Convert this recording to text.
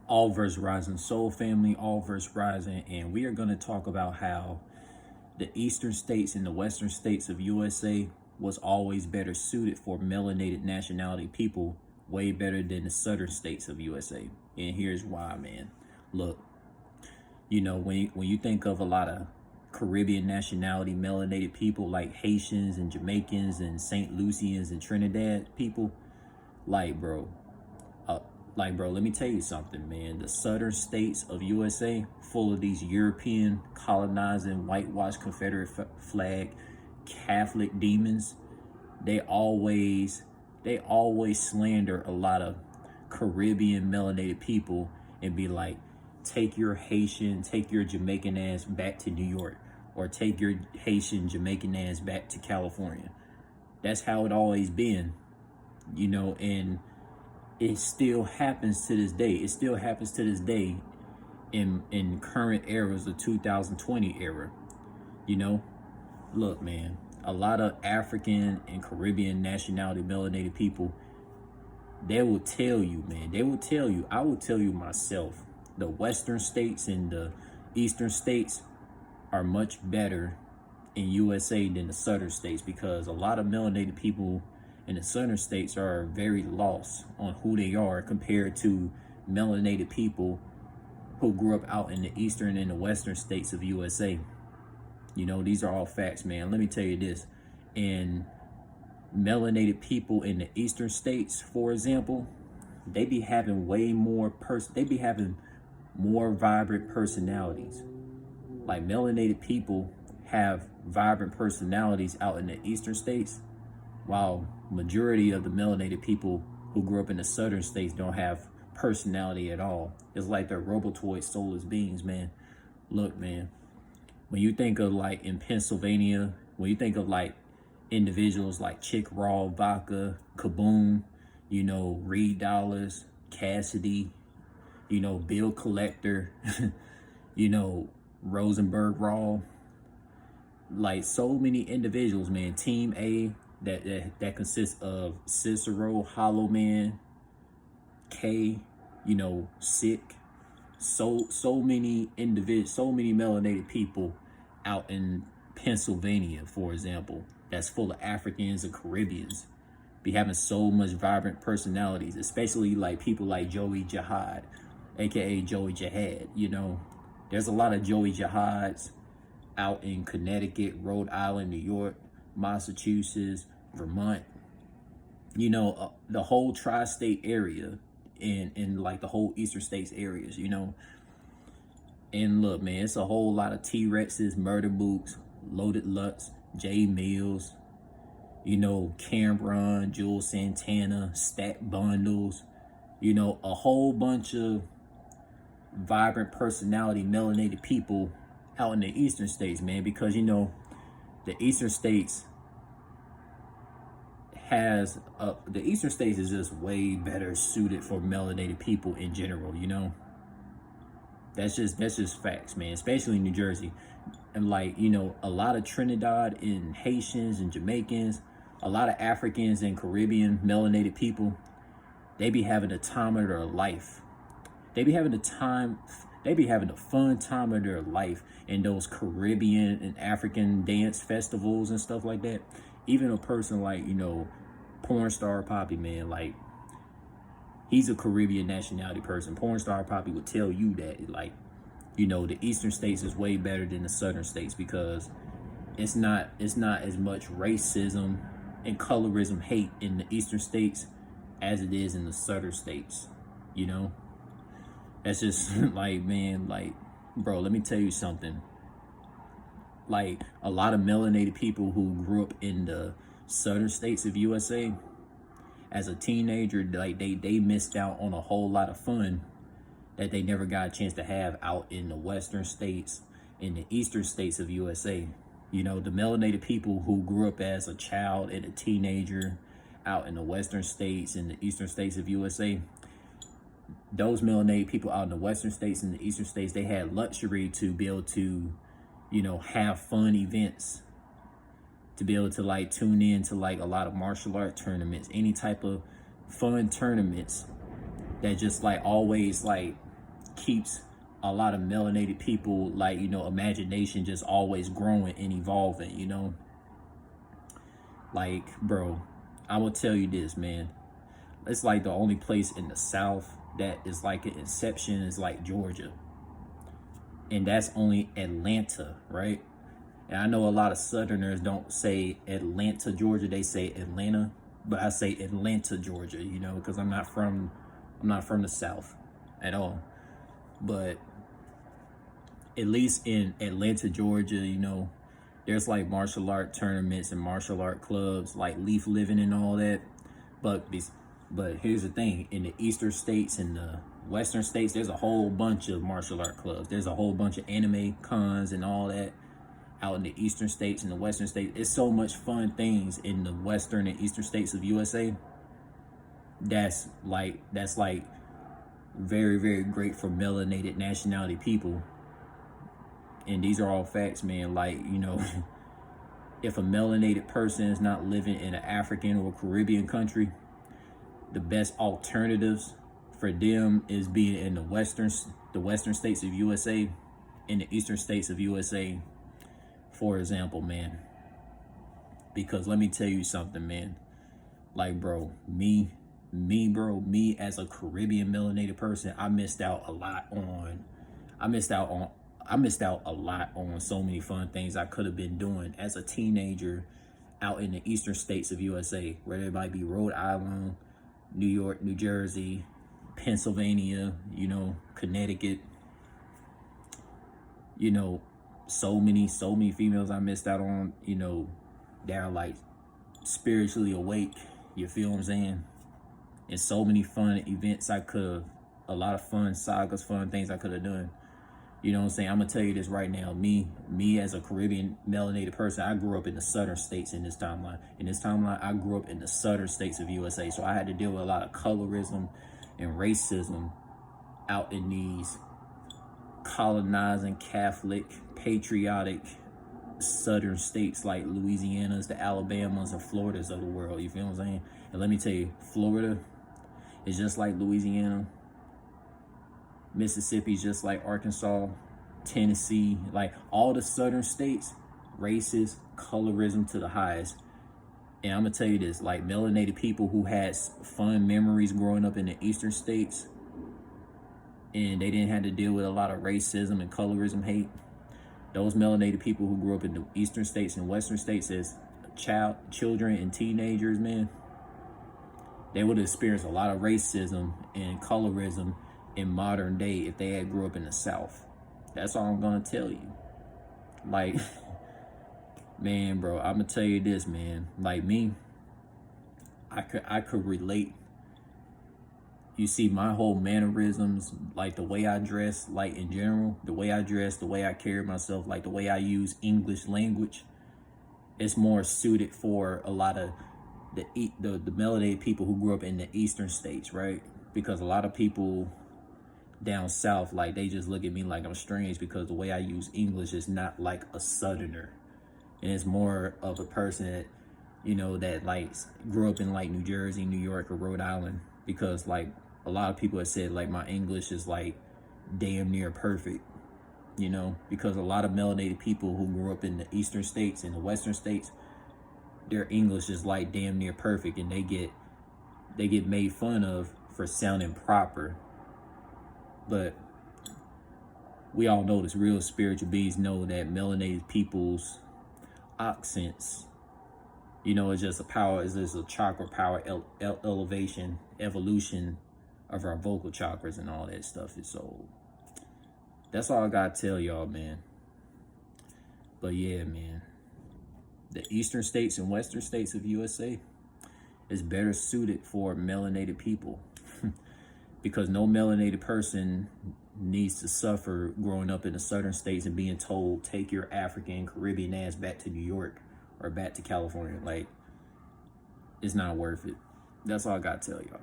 All verse Rising Soul Family, All verse Rising, and we are going to talk about how the eastern states and the western states of USA was always better suited for melanated nationality people, way better than the southern states of USA. And here's why, man. Look, when you think of a lot of Caribbean nationality melanated people like Haitians and Jamaicans and St. Lucians and Trinidad people, like bro, let me tell you something, man. The southern states of USA, full of these European colonizing, whitewashed Confederate flag Catholic demons, they always slander a lot of Caribbean melanated people and be like, take your Haitian, take your Jamaican ass back to New York, or take your Haitian Jamaican ass back to California. That's how it always been, and it still happens to this day. It still happens to this day in current eras, the 2020 era. Look, man, a lot of African and Caribbean nationality melanated people, they will tell you, man, I will tell you myself, the western states and the eastern states are much better in USA than the southern states, because a lot of melanated people in the southern states are very lost on who they are compared to melanated people who grew up out in the eastern and the western states of USA. These are all facts, man. Let me tell you this. And melanated people in the eastern states, for example, they be having more vibrant personalities. Like, melanated people have vibrant personalities out in the eastern states, while majority of the melanated people who grew up in the southern states don't have personality at all. It's like they're robotoid soulless beings, man. Look, man, when you think of, like, in Pennsylvania, when you think of like individuals like Chick Raw Vodka, Kaboom, Reed Dollars, Cassidy, Bill Collector, Rosenberg Raw, like so many individuals, man. Team A that consists of Cicero, Hollow Man, K, Sick, so many individuals, so many melanated people out in Pennsylvania, for example, that's full of Africans and Caribbeans, be having so much vibrant personalities, especially like people like Joey Jihad, aka Joey Jihad. There's a lot of Joey Jihads out in Connecticut, Rhode Island, New York, Massachusetts, Vermont, the whole tri-state area, and like the whole eastern states areas, And look, man, it's a whole lot of T-Rexes, Murder Boots, Loaded Lutz, Jay Mills, Cameron, Jules Santana, Stat Bundles, a whole bunch of vibrant personality melanated people out in the eastern states, man, because the eastern states the eastern states is just way better suited for melanated people in general. That's just facts, man, especially in New Jersey. And like, a lot of Trinidad and Haitians and Jamaicans, a lot of Africans and Caribbean melanated people, they be having the time of their life. They be having a fun time of their life in those Caribbean and African dance festivals and stuff like that. Even a person like, Porn Star Poppy, man, like, he's a Caribbean nationality person. Porn Star Poppy would tell you that, like, the eastern states is way better than the southern states, because it's not as much racism and colorism hate in the eastern states as it is in the southern states. That's just like, man, like, bro, let me tell you something. Like, a lot of melanated people who grew up in the southern states of USA as a teenager, like, they missed out on a whole lot of fun that they never got a chance to have out in the western states, in the eastern states of USA. The melanated people who grew up as a child and a teenager out in the western states and the eastern states of USA, those melanated people out in the western states and the eastern states, they had luxury to be able to, have fun events, to be able to like tune in to like a lot of martial art tournaments, any type of fun tournaments that just like always like keeps a lot of melanated people, like, you know, imagination just always growing and evolving, you know. Like, bro, I will tell you this, man. It's like the only place in the South that is like an exception is like Georgia. And that's only Atlanta, right? And I know a lot of Southerners don't say Atlanta, Georgia. They say Atlanta, but I say Atlanta, Georgia, you know, because I'm not from the South at all. But at least in Atlanta, Georgia, you know, there's like martial art tournaments and martial art clubs, like Leaf Living and all that. But here's the thing: in the eastern states and the western states, there's a whole bunch of martial art clubs. There's a whole bunch of anime cons and all that out in the eastern states and the western states. It's so much fun things in the western and eastern states of USA. That's like very, very great for melanated nationality people. And these are all facts, man. Like, you know, if a melanated person is not living in an African or Caribbean country, the best alternatives for them is being in the western states of USA, in the eastern states of USA, for example, man. Because let me tell you something, man. Like, bro, me as a Caribbean melanated person, I missed out a lot on so many fun things I could have been doing as a teenager out in the eastern states of USA, whether it might be Rhode Island, New York, New Jersey, Pennsylvania, you know, Connecticut, you know, so many females I missed out on, you know, they're like spiritually awake, you feel what I'm saying? And so many fun events a lot of fun sagas, fun things I could have done. You know what I'm saying? I'm gonna tell you this right now. Me as a Caribbean melanated person, I grew up in the southern states in this timeline. In this timeline, I grew up in the southern states of USA. So I had to deal with a lot of colorism and racism out in these colonizing, Catholic, patriotic southern states like Louisiana's, the Alabamas, and Florida's of the world. You feel what I'm saying? And let me tell you, Florida is just like Louisiana. Mississippi's just like Arkansas, Tennessee, like all the southern states, racist, colorism to the highest. And I'm gonna tell you this, like melanated people who had fun memories growing up in the eastern states and they didn't have to deal with a lot of racism and colorism hate. Those melanated people who grew up in the eastern states and western states as children and teenagers, man, they would have experienced a lot of racism and colorism in modern day if they had grew up in the South. That's all I'm gonna tell you. Like, man, bro, I'm gonna tell you this, man. Like me, I could relate. You see, my whole mannerisms, like the way I dress, like in general, the way I dress, the way I carry myself, like the way I use English language, it's more suited for a lot of the melanated people who grew up in the eastern states, right? Because a lot of people down south, like, they just look at me like I'm strange because the way I use English is not like a southerner, and it's more of a person that, you know, that like grew up in like New Jersey, New York, or Rhode Island. Because like a lot of people have said like my English is like damn near perfect, you know, because a lot of melanated people who grew up in the eastern states and the western states, their English is like damn near perfect, and they get made fun of for sounding proper. But we all know this, real spiritual beings know that melanated people's accents, you know, it's just a power, it's just a chakra power, elevation, evolution of our vocal chakras and all that stuff. And so that's all I gotta tell y'all, man. But yeah, man, the eastern states and western states of USA is better suited for melanated people. Because no melanated person needs to suffer growing up in the southern states and being told, take your African Caribbean ass back to New York or back to California. Like, it's not worth it. That's all I gotta tell y'all.